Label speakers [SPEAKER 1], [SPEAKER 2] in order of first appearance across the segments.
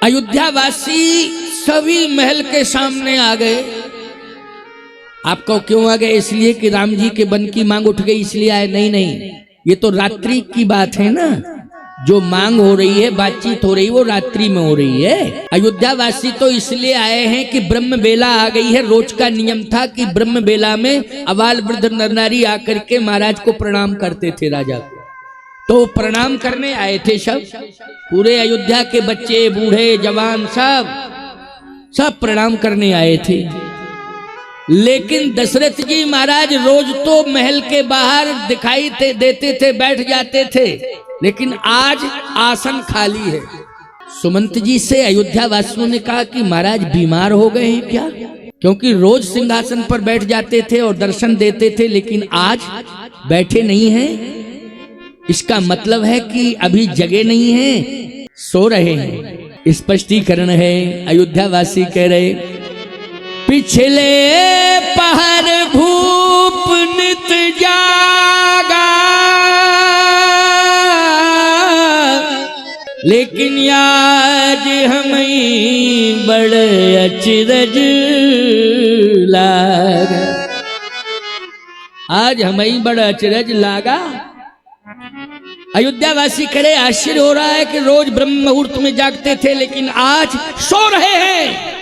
[SPEAKER 1] अयोध्यावासी सभी महल के सामने आ गए। आपको क्यों आ गए? इसलिए कि राम जी के वन की मांग उठ गई इसलिए आए? नहीं नहीं, ये तो रात्रि की बात है ना। जो मांग हो रही है, बातचीत हो रही है, वो रात्रि में हो रही है। अयोध्यावासी तो इसलिए आए हैं कि ब्रह्म बेला आ गई है। रोज का नियम था कि ब्रह्म बेला में अबाल वृद्ध नर नारी आकर के महाराज को प्रणाम करते थे, राजा को। तो प्रणाम करने आए थे सब, पूरे अयोध्या के बच्चे बूढ़े जवान सब प्रणाम करने आए थे। लेकिन दशरथ जी महाराज रोज तो महल के बाहर दिखाई देते थे, बैठ जाते थे, लेकिन आज आसन खाली है। सुमंत जी से अयोध्या वासियों ने कहा कि महाराज बीमार हो गए हैं क्या? क्योंकि रोज सिंहासन पर बैठ जाते थे और दर्शन देते थे, लेकिन आज बैठे नहीं हैं। इसका मतलब है कि अभी जगे नहीं हैं, सो रहे हैं। स्पष्टीकरण है। अयोध्या वासी कह रहे, पिछले पहर भूप नित जागा, लेकिन आज हमें बड़े अचरज लागा। आज हमें बड़ा अचरज लागा। अयोध्यावासी करे, आश्चर्य हो रहा है कि रोज ब्रह्म मुहूर्त में जागते थे, लेकिन आज सो रहे हैं।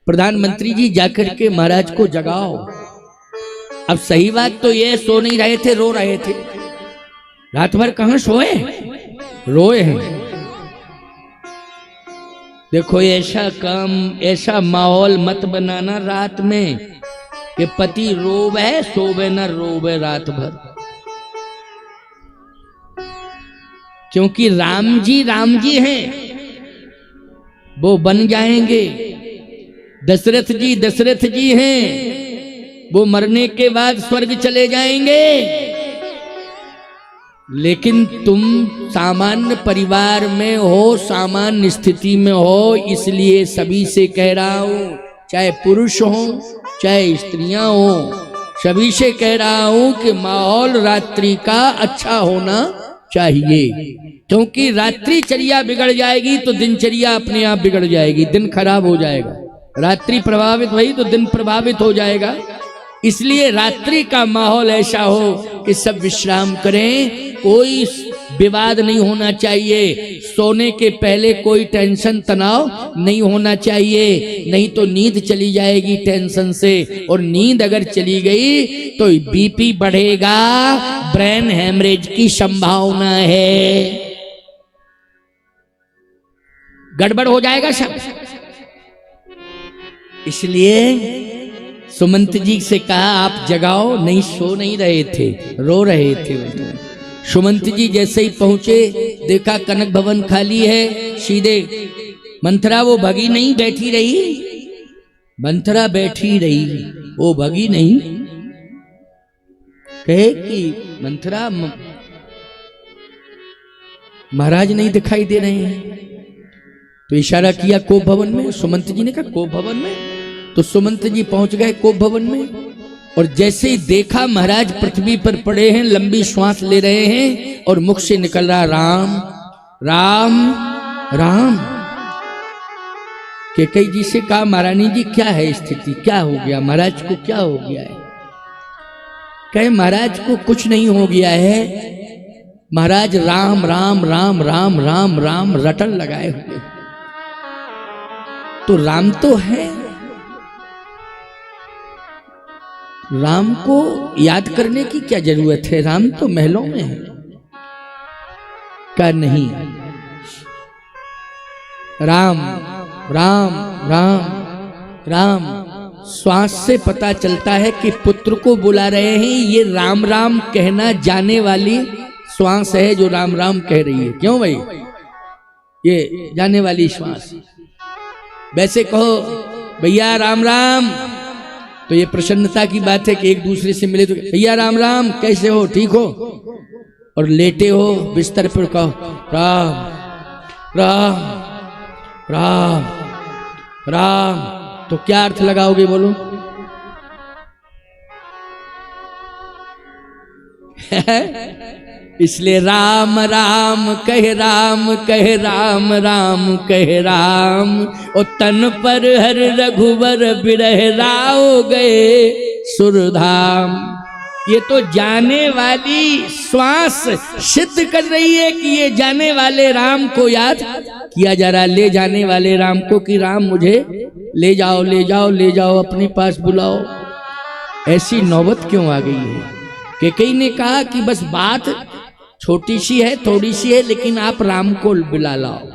[SPEAKER 1] प्रधानमंत्री जी जाकर के महाराज को जगाओ। अब सही बात तो ये, सो नहीं रहे थे, रो रहे थे। रात भर कहां सोए, रोए हैं। देखो ऐसा काम, ऐसा माहौल मत बनाना रात में कि पति रोवे सोवे न रोवे रात भर। क्योंकि राम जी हैं, वो बन जाएंगे। दशरथ जी हैं, वो मरने के बाद स्वर्ग चले जाएंगे। लेकिन तुम सामान्य परिवार में हो, सामान्य स्थिति में हो, इसलिए सभी से कह रहा हूं, चाहे पुरुष हो चाहे स्त्रियां हो, सभी से कह रहा हूं कि माहौल रात्रि का अच्छा होना चाहिए। क्योंकि रात्रिचर्या बिगड़ जाएगी तो दिनचर्या अपने आप बिगड़ जाएगी, दिन खराब हो जाएगा। रात्रि प्रभावित हुई तो दिन प्रभावित हो जाएगा। इसलिए रात्रि का माहौल ऐसा हो कि सब विश्राम करें, कोई विवाद नहीं होना चाहिए। सोने के पहले कोई टेंशन तनाव नहीं होना चाहिए, नहीं तो नींद चली जाएगी टेंशन से, और नींद अगर चली गई तो बीपी बढ़ेगा, ब्रेन हेमरेज की संभावना है, गड़बड़ हो जाएगा सब। इसलिए सुमंत जी से कहा आप जगाओ। नहीं, सो नहीं रहे थे, रो रहे थे। सुमंत जी जैसे ही पहुंचे, देखा कनक भवन खाली है, सीधे मंथरा वो भगी नहीं, बैठी रही। मंथरा बैठी रही, वो भगी नहीं। कहे कि मंथरा महाराज नहीं दिखाई दे रहे हैं, तो इशारा किया कोप भवन में। सुमंत जी ने कहा कोप भवन में, तो सुमंत जी पहुंच गए कोप भवन में। और जैसे ही देखा महाराज पृथ्वी पर पड़े हैं, लंबी श्वास ले रहे हैं, और मुख से निकल रहा राम राम राम। कैकेयी जी से कहा महारानी जी क्या है स्थिति, क्या हो गया महाराज को, क्या हो गया है? कहे महाराज को कुछ नहीं हो गया है, महाराज राम राम राम राम राम राम रटन लगाए हुए। तो राम तो है, राम को याद करने की क्या जरूरत है, राम तो महलों में है। का नहीं, राम राम राम राम श्वास से पता चलता है कि पुत्र को बुला रहे हैं। ये राम राम कहना जाने वाली श्वास है जो राम राम कह रही है। क्यों भाई, ये जाने वाली श्वास। वैसे कहो भैया राम राम, तो ये प्रसन्नता की बात है कि एक दूसरे से मिले तो भैया राम राम, कैसे हो, ठीक हो? और लेटे हो बिस्तर पर, कहो राम राम राम राम, तो क्या अर्थ लगाओगे बोलो? इसलिए राम राम कह राम कह राम राम कह राम, और तन पर हर रघुवर बिरह राव गए सुरधाम। ये तो जाने वाली श्वास सिद्ध कर रही है कि ये जाने वाले राम को याद किया जा रहा, ले जाने वाले राम को कि राम मुझे ले जाओ ले जाओ ले जाओ, अपने पास बुलाओ। ऐसी नौबत क्यों आ गई है कि कई ने कहा कि बस बात छोटी सी है, थोड़ी सी है, लेकिन आप राम को बुला लाओ,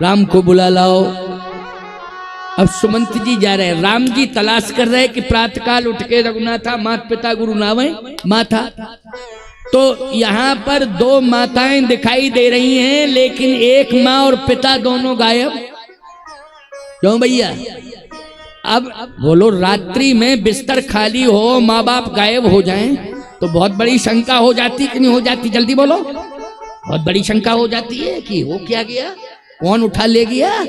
[SPEAKER 1] राम को बुला लाओ। अब सुमंत जी जा रहे हैं, राम जी तलाश कर रहे हैं कि प्रातःकाल उठ के रघुनाथा मात पिता गुरु नावे माथा। तो यहां पर दो माताएं दिखाई दे रही हैं, लेकिन एक माँ और पिता दोनों गायब। क्यों भैया? अब बोलो, रात्रि में बिस्तर खाली हो, माँ बाप गायब हो जाएं तो बहुत बड़ी शंका हो जाती कि नहीं हो जाती? जल्दी बोलो। बहुत बड़ी शंका हो जाती है कि हो क्या गया, कौन उठा ले गया,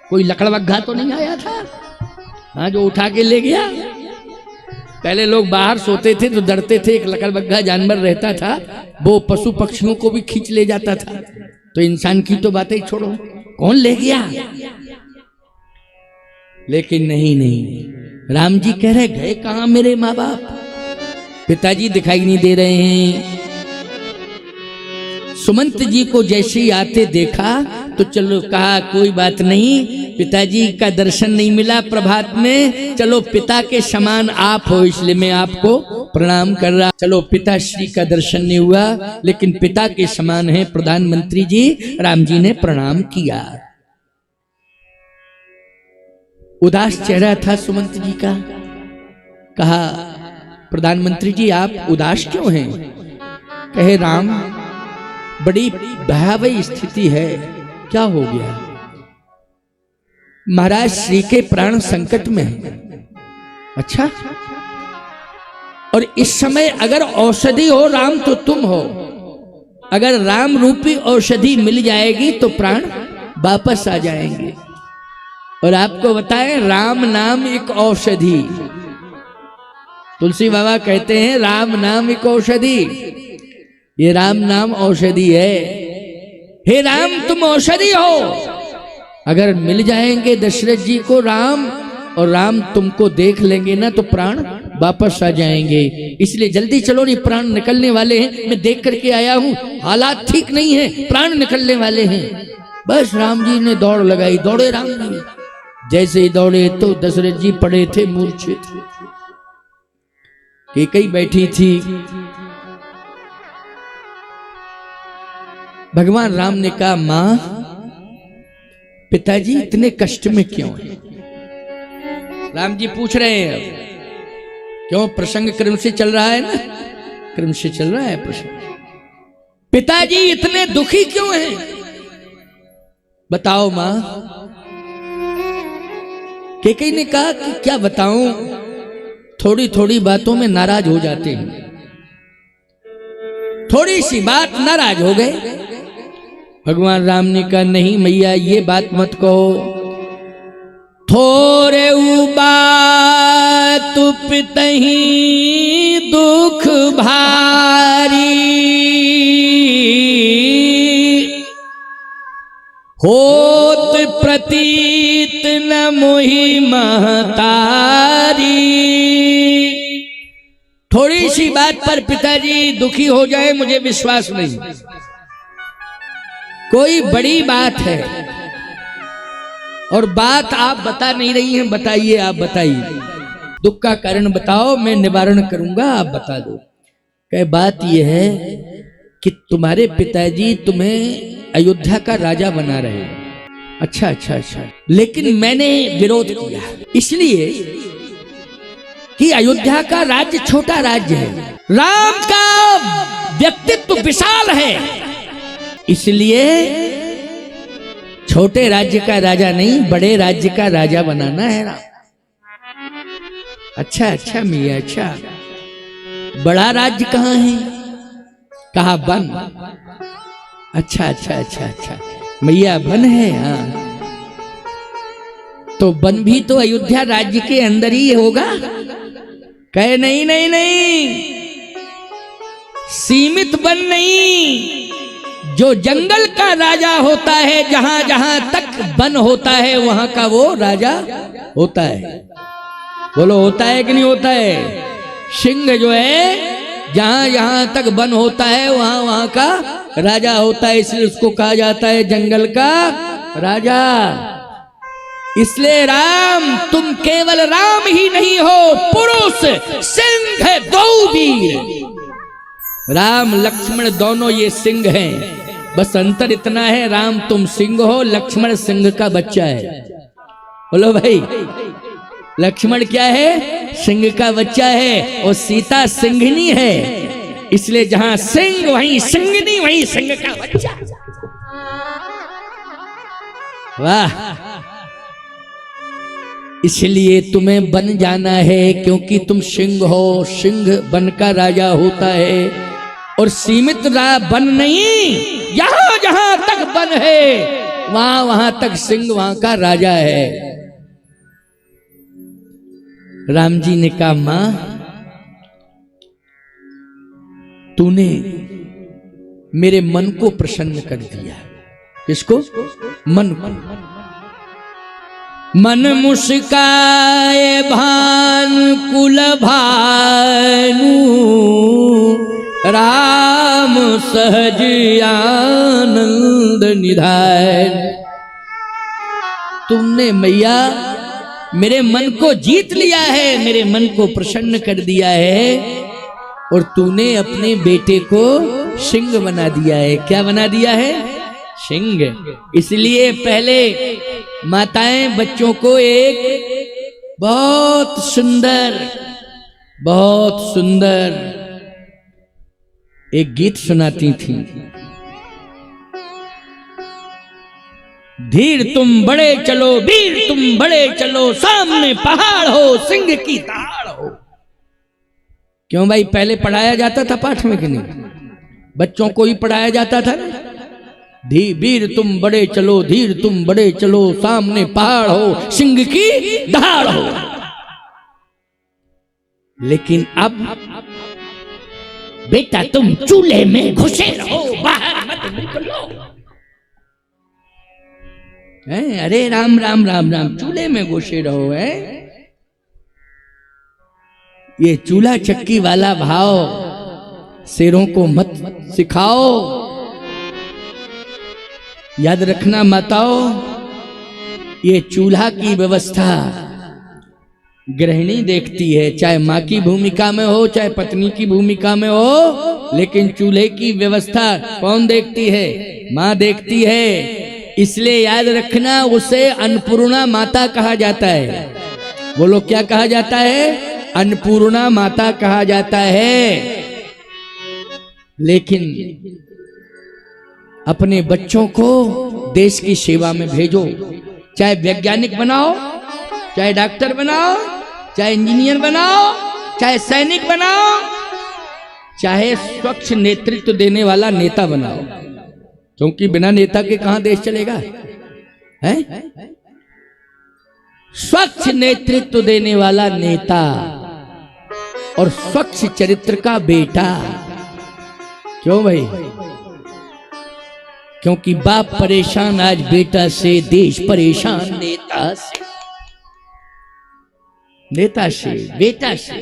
[SPEAKER 1] कोई लकड़बग्घा तो नहीं आया था हाँ जो उठा के ले गया। पहले लोग बाहर सोते थे तो डरते थे, एक लकड़बग्घा जानवर रहता था, वो पशु पक्षियों को भी खींच ले जाता था। तो इंसान की तो बातें ही छोड़ो, कौन ले गया। लेकिन नहीं, राम जी कह रहे गए कहां मेरे माँ बाप, पिताजी दिखाई नहीं दे रहे हैं। सुमंत जी को जैसे ही आते देखा तो चलो कहा कोई बात नहीं, पिताजी का दर्शन नहीं मिला प्रभात में, चलो पिता के समान आप हो इसलिए मैं आपको प्रणाम कर रहा। चलो पिताश्री का दर्शन नहीं हुआ, लेकिन पिता के समान है प्रधानमंत्री जी। राम जी ने प्रणाम किया। उदास चेहरा था सुमंत जी का। कहा प्रधानमंत्री जी आप उदास क्यों हैं? कहे राम बड़ी भयावह स्थिति है। क्या हो गया? महाराज श्री के प्राण संकट में है। अच्छा, और इस समय अगर औषधि हो राम तो तुम हो, अगर राम रूपी औषधि मिल जाएगी तो प्राण वापस आ जाएंगे। और आपको बताएं राम नाम एक औषधि, तुलसी बाबा कहते हैं राम नाम एक औषधि, ये राम नाम औषधि है। हे राम तुम औषधि हो, अगर मिल जाएंगे दशरथ जी को राम और राम तुमको देख लेंगे ना तो प्राण वापस आ जाएंगे। इसलिए जल्दी चलो, नहीं प्राण निकलने वाले हैं। मैं देख करके आया हूं, हालात ठीक नहीं है, प्राण निकलने वाले हैं। बस राम जी ने दौड़ लगाई, दौड़े राम जी। जैसे ही दौड़े तो दशरथ जी पड़े थे मूर्छित, कैकेयी बैठी थी। भगवान राम ने कहा मां पिताजी इतने कष्ट में क्यों हैं? राम जी पूछ रहे हैं क्यों, प्रसंग क्रम से चल रहा है ना, क्रम से चल रहा है प्रसंग। पिताजी इतने दुखी क्यों हैं बताओ मां। कैकेयी ने कहा कि क्या बताऊं, थोड़ी थोड़ी बातों में नाराज हो जाते हैं, थोड़ी सी बात नाराज हो गए। भगवान राम ने कहा नहीं मैया ये बात मत कहो, थोरे बात पितही दुख भारी, होत प्रतीत न मोहि महतारी। थोड़ी सी बात पर पिताजी दुखी हो जाए मुझे विश्वास नहीं, कोई बड़ी बात है और बात आप बता नहीं रही हैं, बताइए आप बताइए, दुख का कारण बताओ मैं निवारण करूंगा, आप बता दो। कहे बात यह है कि तुम्हारे पिताजी तुम्हें अयोध्या का राजा बना रहे हैं। अच्छा अच्छा अच्छा, लेकिन मैंने विरोध किया इसलिए कि अयोध्या का राज्य छोटा राज्य है, राम का व्यक्तित्व विशाल है, इसलिए छोटे राज्य का राजा नहीं बड़े राज्य का राजा बनाना है राम। अच्छा अच्छा मियां अच्छा, बड़ा राज्य कहाँ है? कहा वन। अच्छा अच्छा अच्छा अच्छा मैया वन है, हाँ तो वन भी तो अयोध्या राज्य के अंदर ही होगा। कहे नहीं नहीं नहीं, सीमित वन नहीं, जो जंगल का राजा होता है, जहां जहां तक वन होता है वहां का वो राजा होता है। बोलो होता है कि नहीं होता है? सिंह जो है जहां जहां तक वन होता है वहां वहां का राजा होता है, इसलिए उसको कहा जाता है जंगल का राजा। इसलिए राम, तुम केवल राम ही नहीं हो, पुरुष सिंह दो वीर। राम लक्ष्मण दोनों ये सिंह हैं, बस अंतर इतना है, राम तुम सिंह हो, लक्ष्मण सिंह का बच्चा है। बोलो भाई, लक्ष्मण क्या है? सिंह का बच्चा है, और सीता सिंहनी है, इसलिए जहां सिंह वहीं सिंहनी, वहीं सिंह का बच्चा। वाह, इसलिए तुम्हें बन जाना है, क्योंकि तुम सिंह हो। सिंह वन का राजा होता है, और सीमित वन नहीं, जहां जहां तक वन है वहां वहां तक सिंह वहां का राजा है। राम जी ने कहा, मां तूने मेरे मन को प्रसन्न कर दिया। किसको? मन को। मन मुस्काए भान कुल भानु, राम सहज आनंद निधान। तुमने मैया मेरे मन को जीत लिया है, मेरे मन को प्रसन्न कर दिया है, और तूने अपने बेटे को सिंह बना दिया है। क्या बना दिया है? सिंह। इसलिए पहले माताएं बच्चों को एक बहुत सुंदर एक गीत सुनाती थी। धीर तुम बड़े चलो, वीर तुम बड़े चलो, सामने पहाड़ हो, सिंह की दहाड़ हो। क्यों भाई? पहले पढ़ाया जाता था पाठ में कि नहीं? बच्चों को ही पढ़ाया जाता था ना। वीर तुम बड़े चलो, धीर तुम बड़े चलो, सामने पहाड़ हो, सिंह की दहाड़ हो। लेकिन अब बेटा तुम चूल्हे में घुसे रहो, बाहर मत निकलो। अरे राम राम राम राम, चूल्हे में घुसे रहो है। ये चूल्हा चक्की वाला भाव शेरों को मत सिखाओ। याद रखना माताओं, ये चूल्हा की व्यवस्था गृहिणी देखती है, चाहे माँ की भूमिका में हो, चाहे पत्नी की भूमिका में हो, लेकिन चूल्हे की व्यवस्था कौन देखती है? माँ देखती है। इसलिए याद रखना, उसे अन्नपूर्णा माता कहा जाता है। बोलो क्या कहा जाता है? अन्नपूर्णा माता कहा जाता है। लेकिन अपने बच्चों को देश की सेवा में भेजो, चाहे वैज्ञानिक बनाओ, चाहे डॉक्टर बनाओ, चाहे इंजीनियर बनाओ, चाहे सैनिक बनाओ, चाहे स्वच्छ नेतृत्व देने वाला नेता बनाओ, क्योंकि बिना नेता के कहां देश चलेगा? है स्वच्छ नेतृत्व देने वाला नेता और स्वच्छ चरित्र का बेटा। क्यों भाई? क्योंकि बाप परेशान आज बेटा से, देश परेशान नेता से, नेता से, बेटा से।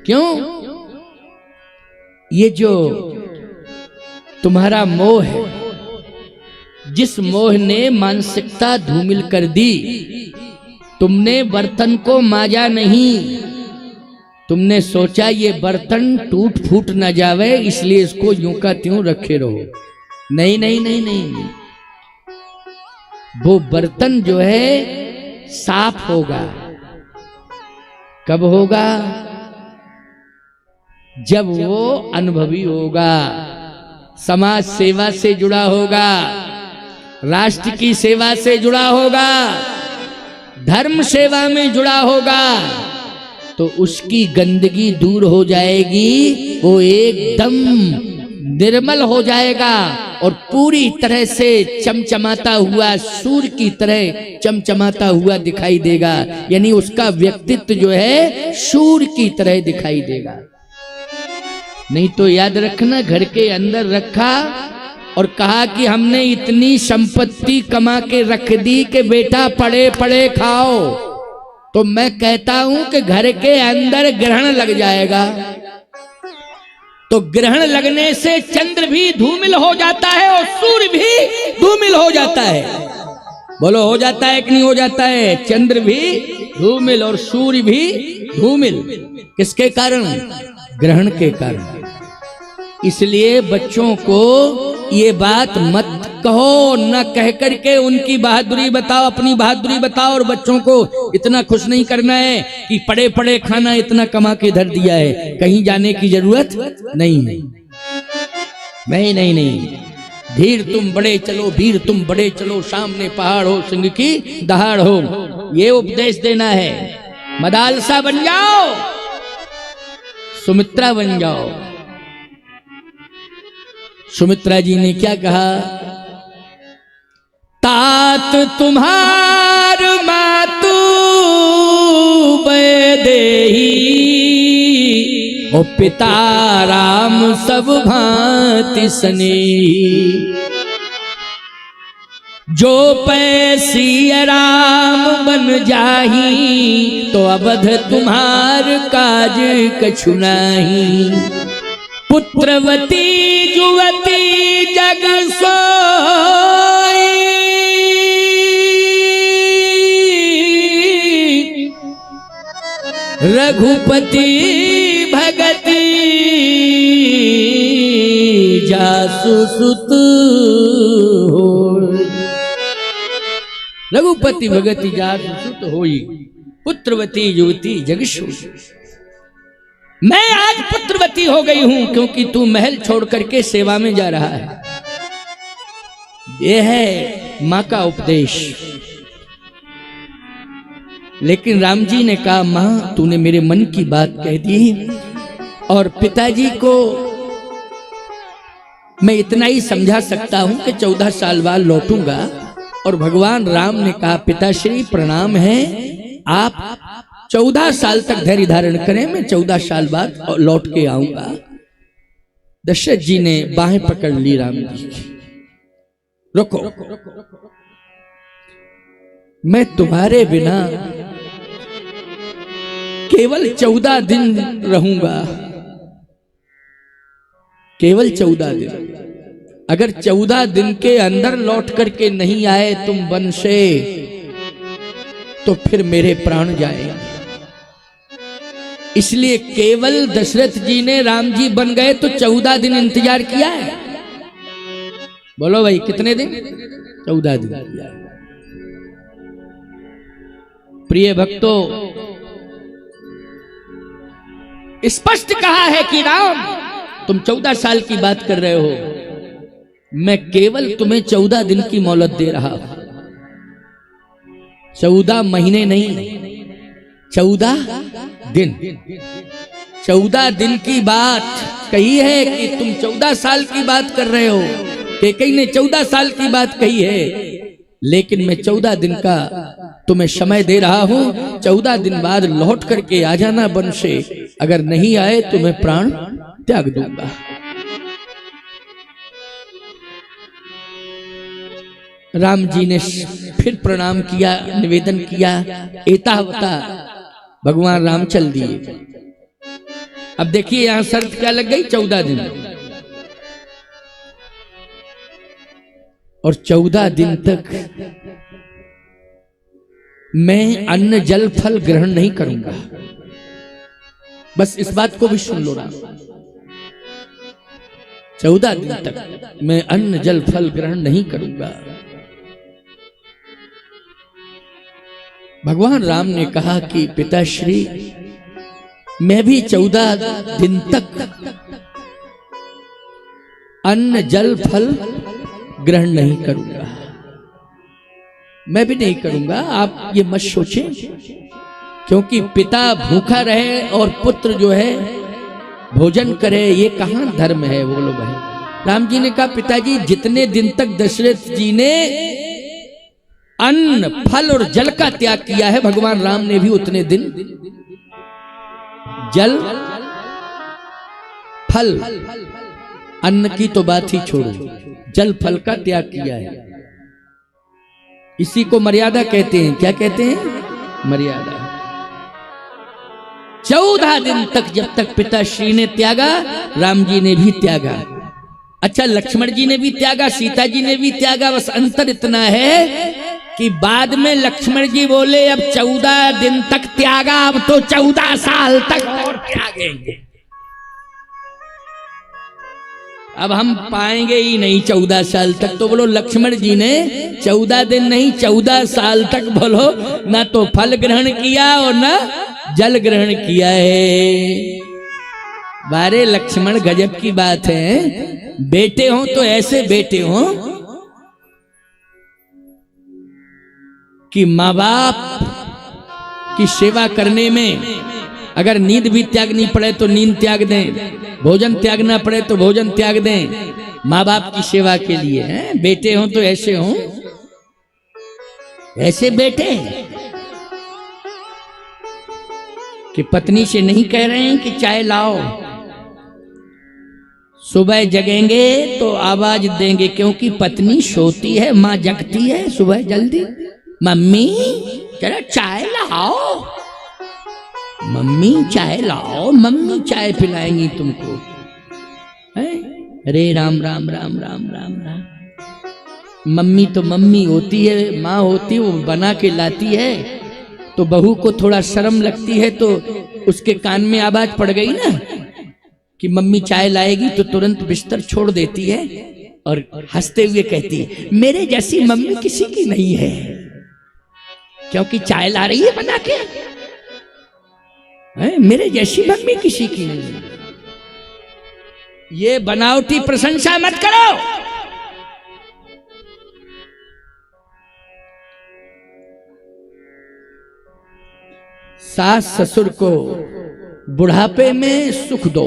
[SPEAKER 1] क्यों? ये जो तुम्हारा मोह है, जिस मोह ने मानसिकता धूमिल कर दी, तुमने बर्तन को माजा नहीं, तुमने सोचा ये बर्तन टूट फूट ना जावे, इसलिए इसको यूं का त्यों रखे रहो। नहीं नहीं नहीं नहीं, वो बर्तन जो है साफ होगा। कब होगा? जब वो अनुभवी होगा, समाज सेवा से जुड़ा होगा, राष्ट्र की सेवा से जुड़ा होगा, धर्म सेवा में जुड़ा होगा, तो उसकी गंदगी दूर हो जाएगी, वो एकदम निर्मल हो जाएगा और पूरी तरह से चमचमाता हुआ, सूर्य की तरह चमचमाता हुआ दिखाई देगा। यानी उसका व्यक्तित्व जो है सूर्य की तरह दिखाई देगा। नहीं तो याद रखना, घर के अंदर रखा और कहा कि हमने इतनी संपत्ति कमा के रख दी कि बेटा पड़े पड़े खाओ, तो मैं कहता हूं कि घर के अंदर ग्रहण लग जाएगा। तो ग्रहण लगने से चंद्र भी धूमिल हो जाता है और सूर्य भी धूमिल हो जाता है। बोलो, हो जाता है कि नहीं हो जाता है? चंद्र भी धूमिल और सूर्य भी धूमिल। किसके कारण? ग्रहण के कारण। इसलिए बच्चों को ये बात मत कहो, न कह करके उनकी बहादुरी बताओ, अपनी बहादुरी बताओ। और बच्चों को इतना खुश नहीं करना है कि पड़े पड़े खाना इतना कमा के धर दिया है, कहीं जाने की जरूरत नहीं है। नहीं, धीर तुम बड़े चलो, वीर तुम बड़े चलो, सामने पहाड़ हो सिंह की दहाड़ हो, ये उपदेश देना है। मदालसा बन जाओ, सुमित्रा बन जाओ। सुमित्रा जी ने क्या कहा? तात तुम्हार मातु बैदेही, ओ पिता राम सब भांति स्नेही। जो पैसी राम बन जाही, तो अवध तुम्हार काज कछु नाही। पुत्रवती जुवती जग सोई, रघुपति भगति जासु सुत होई। रघुपति भगति जासु सुत होई, पुत्रवती युवती जग सोई। मैं आज पुत्रवती हो गई हूं क्योंकि तू महल छोड़ करके सेवा में जा रहा है। यह है मां का उपदेश। लेकिन राम जी ने कहा, मां तूने मेरे मन की बात कह दी, और पिताजी को मैं इतना ही समझा सकता हूं कि 14 साल बाद लौटूंगा। और भगवान राम ने कहा, पिताश्री प्रणाम है, आप 14 साल तक धैर्य धारण करें, मैं 14 साल बाद लौट के आऊंगा। दशरथ जी ने बाहें पकड़ ली राम जी की। रुको, मैं तुम्हारे बिना केवल 14 दिन रहूंगा, केवल 14 दिन। अगर 14 दिन के अंदर लौट करके नहीं आए तुम वन से, तो फिर मेरे प्राण जाएंगे। इसलिए केवल दशरथ जी ने राम जी बन गए तो 14 दिन इंतजार किया है। बोलो भाई, कितने दिन? 14 दिन किया। प्रिय भक्तों, स्पष्ट कहा है कि राम तुम 14 साल की बात कर रहे हो, मैं केवल तुम्हें 14 दिन की मोहलत दे रहा हूं। 14 महीने नहीं, 14 दिन। 14 दिन की बात कही है कि तुम 14 साल की बात कर रहे हो। केकई ने 14 साल की बात कही है, लेकिन मैं 14 दिन का तुम्हें समय दे रहा हूं। 14 दिन बाद लौट करके आ जाना वन से। अगर नहीं आए तो मैं प्राण त्याग दूंगा। राम जी ने फिर प्रणाम किया, निवेदन किया। एतावता भगवान राम चल दिए। अब देखिए यहां शर्त क्या लग गई? 14 दिन। और 14 दिन तक मैं अन्न जल फल ग्रहण नहीं करूंगा। बस इस बात को भी सुन लो राम। 14 दिन तक मैं अन्न जल फल ग्रहण नहीं करूंगा। भगवान राम ने कहा कि पिताश्री, मैं भी 14 दिन तक अन्न जल फल ग्रहण नहीं करूंगा। मैं भी नहीं करूंगा, आप ये मत सोचें, क्योंकि पिता भूखा रहे और पुत्र जो है भोजन करे, ये कहां धर्म है? बोलो भाई। राम जी ने कहा, पिताजी जितने दिन तक दशरथ जी ने अन्न फल और जल का त्याग किया है, भगवान राम ने भी उतने दिन जल फल, अन्न की तो बात ही छोड़ो, जल फल का त्याग किया है। इसी को मर्यादा कहते हैं। क्या कहते हैं? मर्यादा। 14 दिन तक जब तक पिताश्री ने त्यागा, राम जी ने भी त्यागा। अच्छा, लक्ष्मण जी ने भी त्यागा, सीता जी ने भी त्यागा। बस अंतर इतना है कि बाद में लक्ष्मण जी बोले अब 14 दिन तक त्यागा, अब तो 14 साल तक और त्यागेंगे। अब हम पाएंगे ही नहीं 14 साल तक। तो बोलो लक्ष्मण जी ने 14 दिन नहीं 14 साल तक बोलो ना तो फल ग्रहण किया और ना जल ग्रहण किया है। बारे लक्ष्मण, गजब की बात है। बेटे हो तो ऐसे बेटे हो कि माँ बाप की सेवा करने में अगर नींद भी त्यागनी पड़े तो नींद त्याग दें, भोजन त्यागना पड़े तो भोजन त्याग दें, माँ बाप की सेवा के लिए। हैं बेटे हो तो ऐसे हो, ऐसे बेटे कि पत्नी से नहीं कह रहे हैं कि चाय लाओ, सुबह जगेंगे तो आवाज देंगे, क्योंकि पत्नी सोती है, माँ जगती है सुबह जल्दी। मम्मी जरा चाय लाओ, मम्मी चाय लाओ, मम्मी चाय पिलाएंगी तुमको। अरे राम राम राम राम राम राम। मम्मी तो मम्मी होती है, माँ होती है, वो बना के लाती है। तो बहू को थोड़ा शर्म लगती है तो उसके कान में आवाज पड़ गई ना कि मम्मी चाय लाएगी, तो तुरंत बिस्तर छोड़ देती है और हंसते हुए कहती है मेरे जैसी मम्मी किसी की नहीं है, क्योंकि चाय ला रही है बना के। मेरे जैसी मम्मी किसी की नहीं है। ये बनावटी प्रशंसा मत करो। सास ससुर को बुढ़ापे में सुख दो।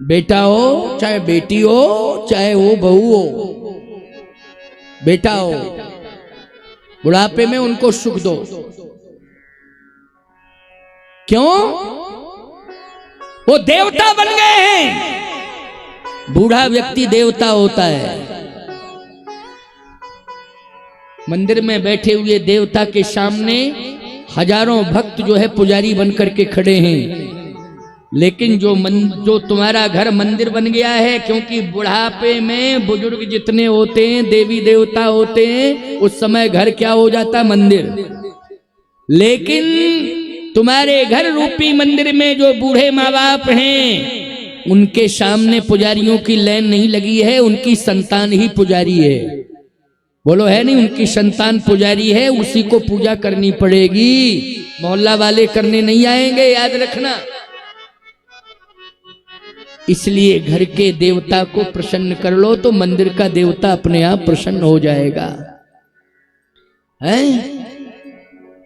[SPEAKER 1] बेटा हो चाहे बेटी हो, चाहे वो बहू हो, बेटा हो, बुढ़ापे में उनको सुख दो। क्यों? वो देवता बन गए हैं। बूढ़ा व्यक्ति देवता होता है। मंदिर में बैठे हुए देवता के सामने हजारों भक्त जो है पुजारी बनकर के खड़े हैं, लेकिन जो तुम्हारा घर मंदिर बन गया है, क्योंकि बुढ़ापे में बुजुर्ग जितने होते हैं, देवी देवता होते हैं, उस समय घर क्या हो जाता? मंदिर। लेकिन तुम्हारे घर रूपी मंदिर में जो बूढ़े माँ बाप हैं, उनके सामने पुजारियों की लाइन नहीं लगी है, उनकी संतान ही पुजारी है। बोलो है नहीं? उनकी संतान पुजारी है, उसी को पूजा करनी पड़ेगी। मोहल्ला वाले करने नहीं आएंगे, याद रखना। इसलिए घर के देवता को प्रसन्न कर लो तो मंदिर का देवता अपने आप प्रसन्न हो जाएगा। है?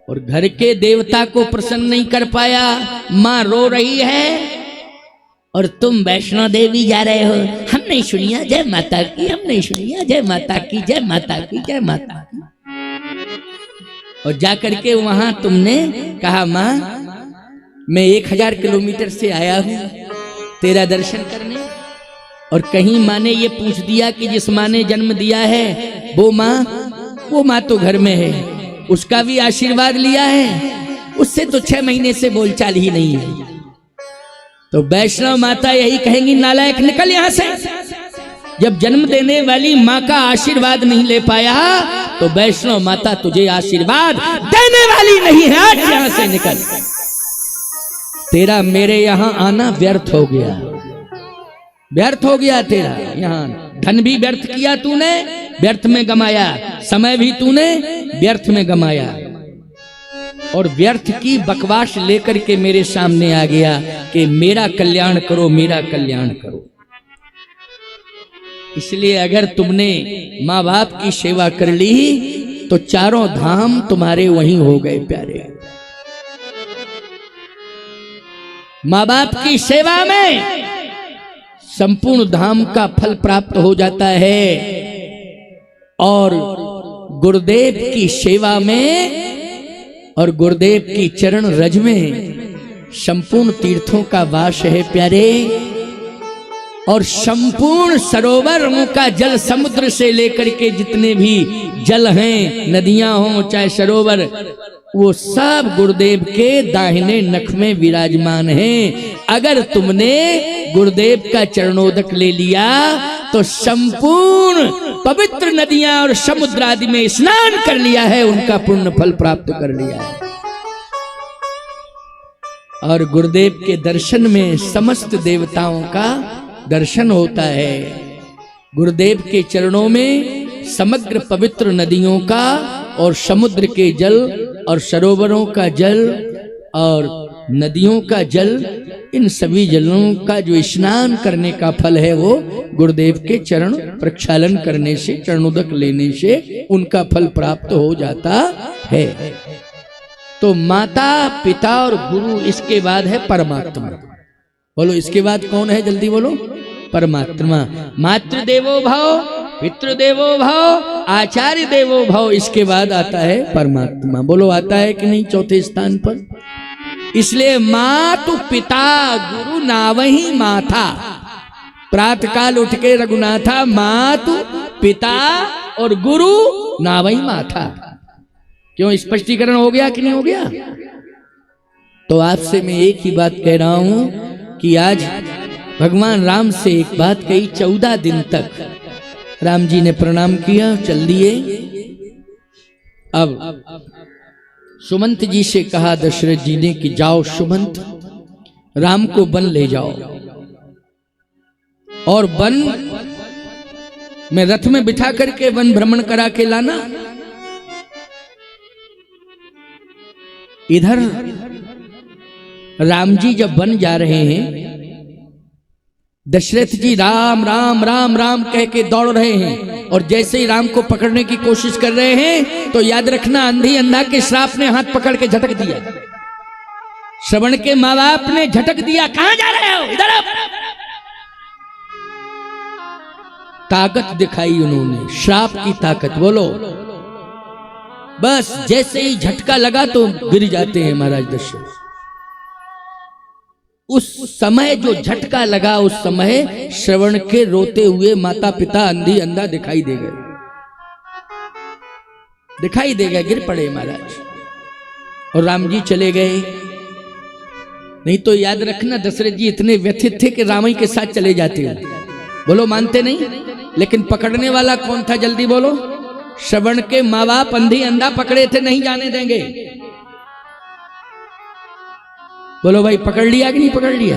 [SPEAKER 1] और घर के देवता को प्रसन्न नहीं कर पाया, माँ रो रही है और तुम वैष्णो देवी जा रहे हो, हम नहीं सुनिया जय माता की, हम नहीं सुनिया जय माता की, जय माता की, जय माता की। और जाकर के वहां तुमने कहा माँ मैं 1000 किलोमीटर से आया हूं तेरा दर्शन करने। और कहीं माँ ने ये पूछ दिया कि जिस माँ ने जन्म दिया है वो माँ तो घर में है, उसका भी आशीर्वाद लिया है, उससे तो 6 महीने से बोलचाल ही नहीं है। तो वैष्णव माता यही कहेंगी नालायक निकल यहां से। जब जन्म देने वाली माँ का आशीर्वाद नहीं ले पाया तो वैष्णव माता तुझे आशीर्वाद देने वाली नहीं है, आज यहां से निकल। तेरा मेरे यहां आना व्यर्थ हो गया, व्यर्थ हो गया तेरा यहां। धन भी व्यर्थ किया तूने, व्यर्थ में गमाया, समय भी तूने व्यर्थ में गमाया, और व्यर्थ की बकवास लेकर के मेरे सामने आ गया कि मेरा कल्याण करो, मेरा कल्याण करो। इसलिए अगर तुमने माँ बाप की सेवा कर ली तो चारों धाम तुम्हारे वहीं हो गए प्यारे। माँ बाप की सेवा में संपूर्ण धाम का फल प्राप्त हो जाता है, और गुरुदेव की सेवा में और गुरुदेव की चरण रज में संपूर्ण तीर्थों का वास है प्यारे, और संपूर्ण सरोवरों का जल, समुद्र से लेकर के जितने भी जल हैं, नदियां हों चाहे सरोवर, वो सब गुरुदेव के दाहिने नख में विराजमान हैं। अगर तुमने गुरुदेव का चरणोदक ले लिया तो संपूर्ण पवित्र नदियां और समुद्र आदि में स्नान कर लिया है, उनका पुण्य फल प्राप्त कर लिया है। और गुरुदेव के दर्शन में समस्त देवताओं का दर्शन होता है। गुरुदेव के चरणों में समग्र पवित्र नदियों का और समुद्र के जल और सरोवरों का जल और नदियों का जल, इन सभी जलों का जो स्नान करने का फल है वो गुरुदेव के चरण प्रक्षालन करने से, चरणोदक लेने से उनका फल प्राप्त हो जाता है। तो माता, पिता और गुरु, इसके बाद है परमात्मा। बोलो इसके बाद कौन है, जल्दी बोलो। परमात्मा। मातृदेवो भव, पितृदेवो भव, आचार्य देवो भव, इसके बाद आता है परमात्मा। बोलो आता है कि नहीं चौथे स्थान पर। इसलिए मातु पिता गुरु नावही माथा। प्रातः काल उठ के रघुनाथा, मातु पिता और गुरु नावही माथा। क्यों, स्पष्टीकरण हो गया कि नहीं हो गया? तो आपसे मैं एक ही बात कह रहा हूं कि आज भगवान राम से एक बात कही, 14 दिन तक राम जी ने प्रणाम किया, चल दिए। अब सुमंत जी से कहा दशरथ जी ने कि जाओ सुमंत, राम को वन ले जाओ और वन में रथ में बिठा करके वन भ्रमण करा के लाना। इधर राम जी जब वन जा रहे हैं, दशरथ जी राम राम राम राम कह के दौड़ रहे हैं, और जैसे ही राम को पकड़ने की कोशिश कर रहे हैं तो याद रखना, अंधी अंधा के श्राप ने हाथ पकड़ के झटक दिया। श्रवण के माँ बाप ने झटक दिया, कहां जा रहे हो, इधर आओ। ताकत दिखाई उन्होंने, श्राप की ताकत। बोलो, बस जैसे ही झटका लगा तो गिर जाते हैं महाराज दशरथ। उस समय जो झटका लगा, उस समय श्रवण के रोते हुए माता पिता अंधी अंधा दिखाई दे गए, दिखाई दे गए, गिर पड़े महाराज। और राम जी चले गए। नहीं तो याद रखना, दशरथ जी इतने व्यथित थे कि राम के साथ चले जाते हो। बोलो मानते नहीं, लेकिन पकड़ने वाला कौन था, जल्दी बोलो। श्रवण के माँ बाप अंधी अंधा पकड़े थे, नहीं जाने देंगे। बोलो भाई, पकड़ लिया कि नहीं पकड़ लिया?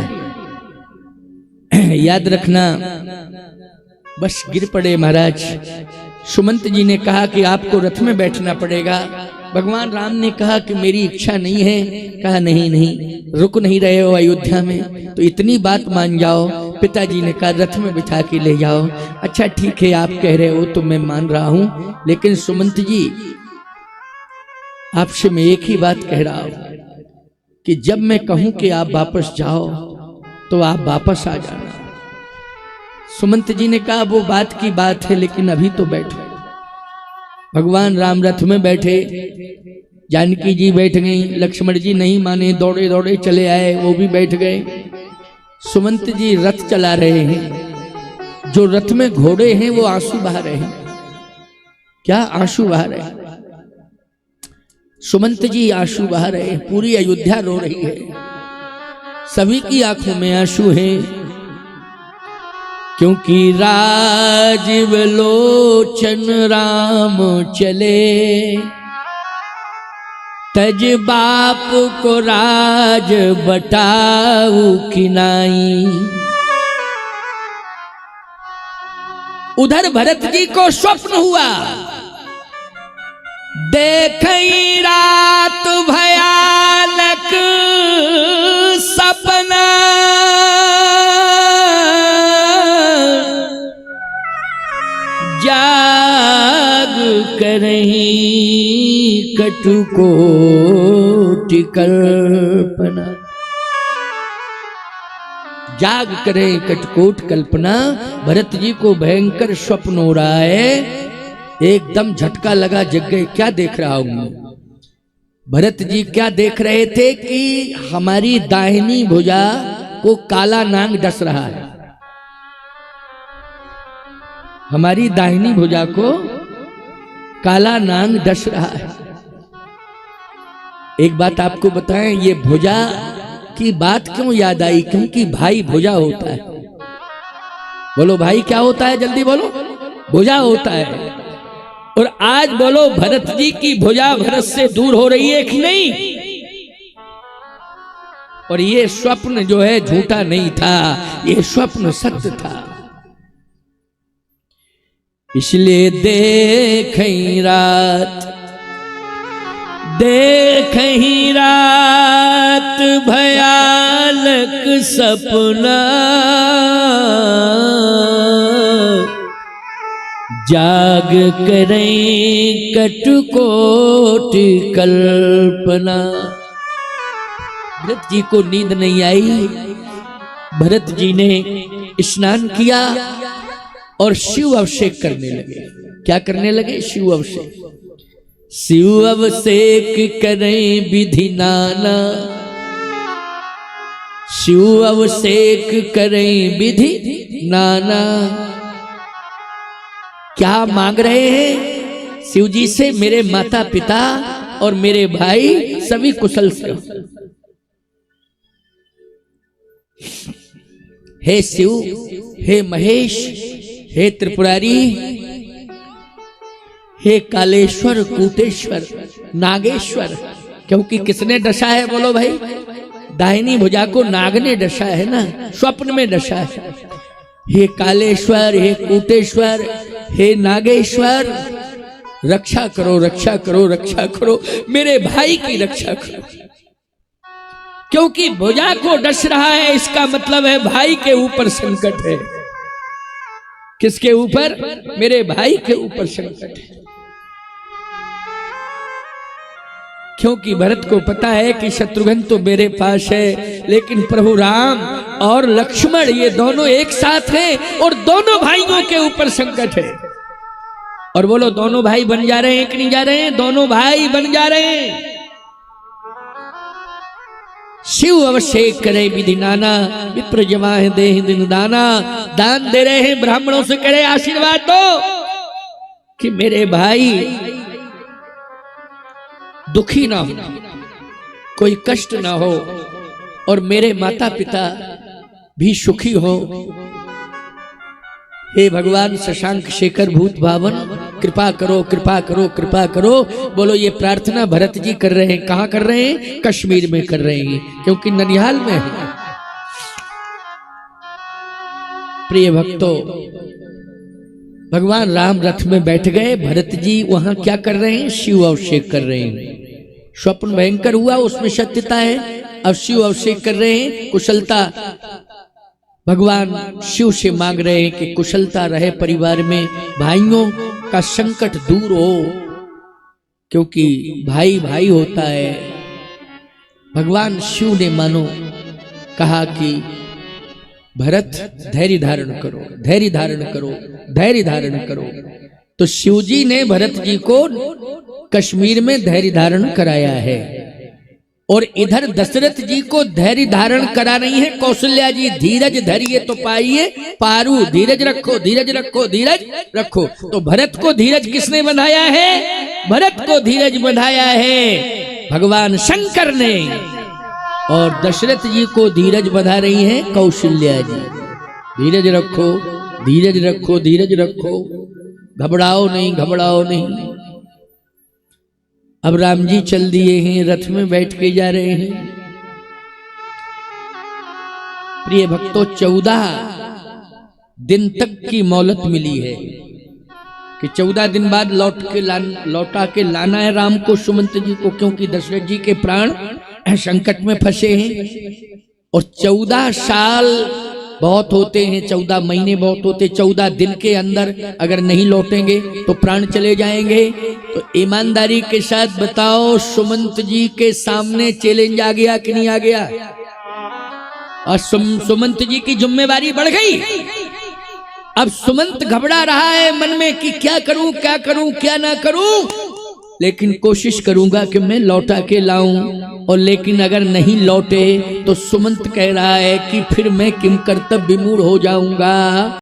[SPEAKER 1] याद रखना, बस गिर पड़े महाराज। सुमंत जी ने कहा कि आपको रथ में बैठना पड़ेगा। भगवान राम ने कहा कि मेरी इच्छा नहीं है। कहा नहीं नहीं, रुक नहीं रहे हो अयोध्या में तो इतनी बात मान जाओ। पिताजी ने कहा रथ में बिठा के ले जाओ। अच्छा ठीक है, आप कह रहे हो तो मैं मान रहा हूं, लेकिन सुमंत जी आपसे मैं एक ही बात कह रहा हूं कि जब मैं कहूं कि आप वापस जाओ तो आप वापस आ जाना। सुमंत जी ने कहा वो बात की बात है, लेकिन अभी तो बैठो। भगवान राम रथ में बैठे, जानकी जी बैठ गई, लक्ष्मण जी नहीं माने, दौड़े दौड़े चले आए, वो भी बैठ गए। सुमंत जी रथ चला रहे हैं, जो रथ में घोड़े हैं वो आंसू बहा रहे हैं। क्या आंसू बहा रहे हैं? सुमंत जी आंसू बहा रहे हैं, पूरी अयोध्या रो रही है, सभी की आंखों में आंसू हैं, क्योंकि राजीव लोचन राम चले, तज बाप को राज बटाऊ किनाई। उधर भरत जी को स्वप्न हुआ, देखई रात भयानक सपना, जाग करही कटुकोटि कल्पना। जाग करें कटकोट कल्पना। भरत जी को भयंकर स्वप्न हो रहा है, एकदम झटका लगा, जग गए, क्या देख रहा हूं मैं? भरत जी क्या देख रहे थे कि हमारी दाहिनी भुजा को काला नाग डस रहा है। हमारी दाहिनी भुजा को काला नाग डस रहा है। एक बात आपको बताएं, ये भुजा की बात क्यों याद आई? क्योंकि भाई भुजा होता है। बोलो भाई क्या होता है? जल्दी बोलो। भुजा होता है। और आज बोलो भरत जी की भुजा भरत से दूर हो रही है कि नहीं? और ये स्वप्न जो है झूठा नहीं था, ये स्वप्न सत्य था। इसलिए देखहीं रात, देखहीं रात भयानक सपना, जाग करें कटुकोटि कल्पना। भरत जी को नींद नहीं आई। भरत जी ने स्नान किया और शिव अभिषेक करने लगे। क्या करने लगे? शिव अभिषेक। शिव अभिषेक करें विधि नाना, शिव अभिषेक करें विधि नाना। क्या मांग रहे हैं शिव जी से? मेरे माता पिता और मेरे भाई सभी कुशल से। हे शिव, हे महेश, हे त्रिपुरारी, हे कालेश्वर, कूटेश्वर, नागेश्वर। क्योंकि किसने डसा है? बोलो भाई। दाहिनी भुजा को नाग ने डसा है ना, स्वप्न में डसा है। हे कालेश्वर, हे कूटेश्वर, हे नागेश्वर, रक्षा करो, रक्षा करो, रक्षा करो, मेरे भाई की रक्षा करो। क्योंकि भुजा को डस रहा है, इसका मतलब है भाई के ऊपर संकट है। किसके ऊपर? मेरे भाई के ऊपर संकट है। क्योंकि भरत को पता है कि शत्रुघ्न तो मेरे पास है, लेकिन प्रभु राम और लक्ष्मण ये दोनों एक साथ हैं और दोनों भाइयों के ऊपर संकट है। और बोलो दोनों भाई बन जा रहे हैं कि नहीं जा रहे हैं? दोनों भाई बन जा रहे हैं। शिव अभिषेक करे विधि नाना, विप्र जमाए देहि दिन दाना। दान दे रहे हैं, ब्राह्मणों से करे आशीर्वाद दो कि मेरे भाई दुखी ना हो, कोई कष्ट ना हो, और मेरे माता पिता भी सुखी हो। हे भगवान शशांक शेखर भूत भावन, कृपा करो, कृपा करो, कृपा करो। बोलो ये प्रार्थना भरत जी कर रहे हैं। कहाँ कर रहे हैं? कश्मीर में कर रहे हैं, क्योंकि ननिहाल में है। प्रिय भक्तों, भगवान राम रथ में बैठ गए। भरत जी वहां क्या कर रहे हैं? शिव अभिषेक कर रहे हैं। स्वप्न भयंकर हुआ, उसमें सत्यता है। अब शिव अभिषेक कर रहे हैं। कुशलता भगवान शिव से मांग रहे हैं कि कुशलता रहे परिवार में, भाइयों का संकट दूर हो, क्योंकि भाई भाई होता है। भगवान शिव ने मानो कहा कि भरत धैर्य धारण करो, धैर्य धारण करो, धैर्य धारण करो। तो शिव जी ने भरत जी को कश्मीर में धैर्य धारण कराया है। और इधर दशरथ जी को धैर्य धारण करा रही है कौशल्या जी। धीरज धरिए तो पाइए पारू, धीरज रखो, धीरज रखो, धीरज रखो। तो भरत को धीरज किसने बंधाया है? भरत को धीरज बंधाया है भगवान शंकर ने। और दशरथ जी को धीरज बंधा रही है कौशल्या जी। धीरज रखो, धीरज रखो, धीरज रखो, घबराओ नहीं, घबराओ नहीं। अब राम जी चल दिए हैं, रथ में बैठ के जा रहे हैं। प्रिय भक्तों, 14 दिन तक की मोहलत मिली है कि 14 दिन बाद लौटा के लाना है राम को, सुमंत जी को, क्योंकि दशरथ जी के प्राण संकट में फंसे हैं। और 14 साल बहुत होते हैं, 14 महीने बहुत होते, 14 दिन के अंदर अगर नहीं लौटेंगे तो प्राण चले जाएंगे। तो ईमानदारी के साथ बताओ, सुमंत जी के सामने चैलेंज आ गया कि नहीं आ गया? और सुमंत जी की जिम्मेवारी बढ़ गई। अब सुमंत घबरा रहा है मन में कि क्या करूं, क्या करूं, क्या ना करूं। लेकिन कोशिश करूंगा कि मैं लौटा के लाऊं। और लेकिन अगर नहीं लौटे तो सुमंत कह रहा है कि फिर मैं किम कर्तव्य विमूढ़ हो जाऊंगा।